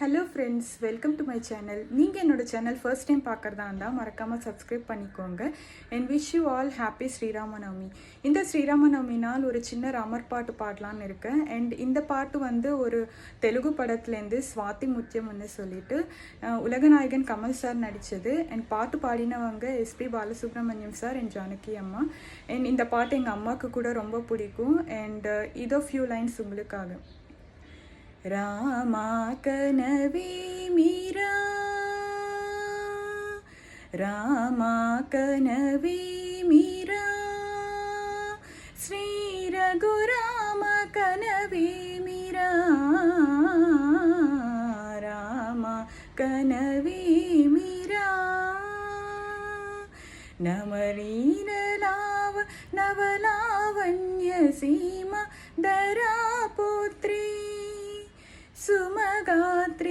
Hello friends, welcome to my channel. நீங்கள் என்னோட channel first time பார்க்குறதா இருந்தால் மறக்காமல் சப்ஸ்கிரைப் பண்ணிக்கோங்க. And wish you all happy Sri Rama Navami. இந்த ஸ்ரீராமநவமி நாள் ஒரு சின்ன ராமர் பாட்டு பாடலான்னு இருக்கேன். அண்ட் இந்த பாட்டு வந்து ஒரு தெலுங்கு படத்துலேருந்து ஸ்வாதி முத்தியம்னு சொல்லிட்டு உலகநாயகன் கமல் சார் நடித்தது. அண்ட் பாட்டு பாடினவங்க SP Balasubrahmanyam sir and Janaki அம்மா. அண்ட் இந்த பாட்டு எங்கள் அம்மாவுக்கு கூட ரொம்ப பிடிக்கும். அண்ட் இதோ ஃபியூ லைன்ஸ் உங்களுக்காக. रामा कनवे मीरा, रामा कनवे मीरा, श्री रघुराम कनवे मीरा, रामा कनवे मीरा, नमरीन लाव नवलावण्य सीमा दरा पुत्री सुमगात्री